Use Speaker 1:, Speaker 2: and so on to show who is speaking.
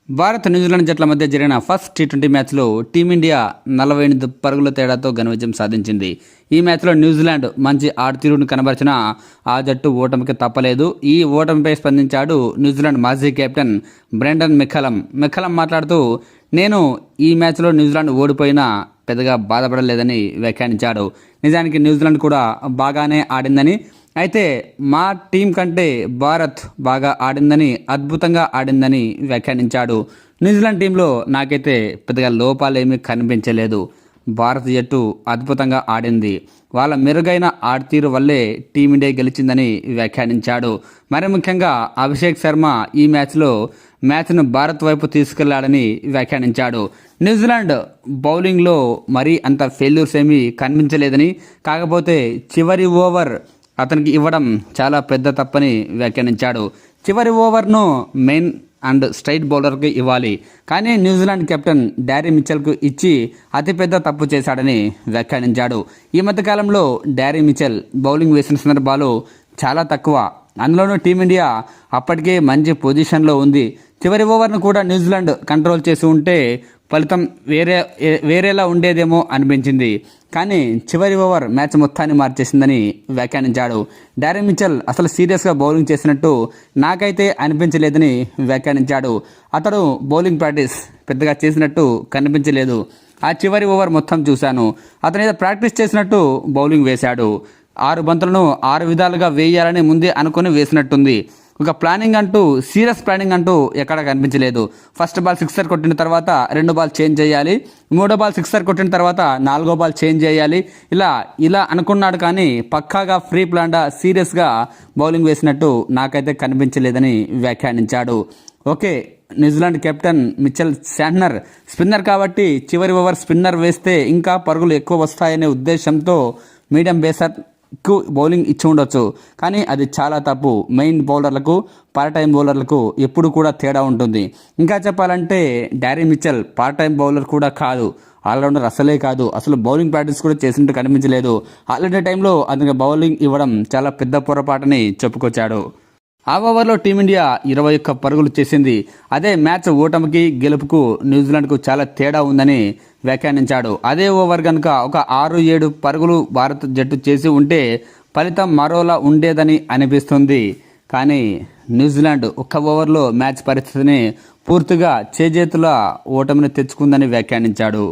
Speaker 1: Bharat New Zealand జట్ల మధ్య జరిగిన ఫస్ట్ టీ20 మ్యాచ్లో టీమిండియా 48 పరుగుల తేడాతో ఘన విజయం సాధించింది. ఈ మ్యాచ్లో న్యూజిలాండ్ మంచి ఆటతీరును కనబరిచిన ఆ జట్టు ఓటమికి తప్పలేదు. ఈ ఓటమిపై స్పందించాడు న్యూజిలాండ్ మాజీ కెప్టెన్ బ్రెండన్ మెక్కలం. మాట్లాడుతూ, నేను ఈ మ్యాచ్లో న్యూజిలాండ్ ఓడిపోయినా పెద్దగా బాధపడలేదని వ్యాఖ్యానించాడు. నిజానికి న్యూజిలాండ్ కూడా బాగానే ఆడిందని, అయితే మా టీం కంటే భారత్ బాగా ఆడిందని, అద్భుతంగా ఆడిందని వ్యాఖ్యానించాడు. న్యూజిలాండ్ టీంలో నాకైతే పెద్దగా లోపాలేమీ కనిపించలేదు. భారత జట్టు అద్భుతంగా ఆడింది. వాళ్ళ మెరుగైన ఆటతీరు వల్లే టీమిండియా గెలిచిందని వ్యాఖ్యానించాడు. మరి ముఖ్యంగా అభిషేక్ శర్మ ఈ మ్యాచ్ను భారత్ వైపు తీసుకెళ్లాడని వ్యాఖ్యానించాడు. న్యూజిలాండ్ బౌలింగ్లో మరీ అంత ఫెయిల్యూర్స్ ఏమీ కనిపించలేదని, కాకపోతే చివరి ఓవర్ అతనికి ఇవ్వడం చాలా పెద్ద తప్పని వ్యాఖ్యానించాడు. చివరి ఓవర్ను మెయిన్ అండ్ స్ట్రైట్ బౌలర్కి ఇవ్వాలి, కానీ న్యూజిలాండ్ కెప్టెన్ డ్యారీ మిచెల్కు ఇచ్చి అతిపెద్ద తప్పు చేశాడని వ్యాఖ్యానించాడు. ఈ మధ్యకాలంలో డ్యారీ మిచెల్ బౌలింగ్ వేసిన సందర్భాలు చాలా తక్కువ. అందులోనూ టీమిండియా అప్పటికే మంచి పొజిషన్లో ఉంది. చివరి ఓవర్ను కూడా న్యూజిలాండ్ కంట్రోల్ చేసి ఉంటే ఫలితం వేరేలా ఉండేదేమో అనిపించింది. కానీ చివరి ఓవర్ మ్యాచ్ మొత్తాన్ని మార్చేసిందని వ్యాఖ్యానించాడు. డ్యారీ మిచెల్ అసలు సీరియస్గా బౌలింగ్ చేసినట్టు నాకైతే అనిపించలేదని వ్యాఖ్యానించాడు. అతడు బౌలింగ్ ప్రాక్టీస్ పెద్దగా చేసినట్టు కనిపించలేదు. ఆ చివరి ఓవర్ మొత్తం చూశాను. అతను ఏదో ప్రాక్టీస్ చేసినట్టు బౌలింగ్ వేశాడు. 6 బంతులను 6 విధాలుగా వేయాలని ముందే అనుకుని వేసినట్టుంది. ఒక ప్లానింగ్ అంటూ, సీరియస్ ప్లానింగ్ అంటూ ఎక్కడ కనిపించలేదు. ఫస్ట్ బాల్ సిక్సర్ కొట్టిన తర్వాత 2 బాల్ చేంజ్ చేయాలి, 3 బాల్ సిక్సర్ కొట్టిన తర్వాత 4 బాల్ చేంజ్ చేయాలి, ఇలా అనుకున్నాడు. కానీ పక్కాగా ఫ్రీ ప్లాన్గా సీరియస్గా బౌలింగ్ వేసినట్టు నాకైతే కనిపించలేదని వ్యాఖ్యానించాడు. Okay, New Zealand captain Mitchell Santner spinner కాబట్టి చివరి ఓవర్ స్పిన్నర్ వేస్తే ఇంకా పరుగులు ఎక్కువ వస్తాయనే ఉద్దేశంతో మీడియం పేసర్కు బౌలింగ్ ఇచ్చి ఉండొచ్చు. కానీ అది చాలా తప్పు. మెయిన్ బౌలర్లకు, పార్ట్ టైం బౌలర్లకు ఎప్పుడు కూడా తేడా ఉంటుంది. ఇంకా చెప్పాలంటే డ్యారీ మిచెల్ పార్ట్ టైం బౌలర్ కూడా కాదు, ఆల్రౌండర్ అసలే కాదు. అసలు బౌలింగ్ ప్రాక్టీస్ కూడా చేసినట్టు కనిపించలేదు. అలాంటి టైంలో అతనికి బౌలింగ్ ఇవ్వడం చాలా పెద్ద పొరపాటని చెప్పుకొచ్చాడు. ఆ ఓవర్లో టీమిండియా 21 పరుగులు చేసింది. అదే మ్యాచ్ ఓటమికి గెలుపుకు న్యూజిలాండ్కు చాలా తేడా ఉందని వ్యాఖ్యానించాడు. అదే ఓవర్ కనుక ఒక 6-7 పరుగులు భారత జట్టు చేసి ఉంటే ఫలితం మరోలా ఉండేదని అనిపిస్తుంది. కానీ న్యూజిలాండ్ ఒక్క ఓవర్లో మ్యాచ్ పరిస్థితిని పూర్తిగా చేజేతుల ఓటమిని తెచ్చుకుందని వ్యాఖ్యానించాడు.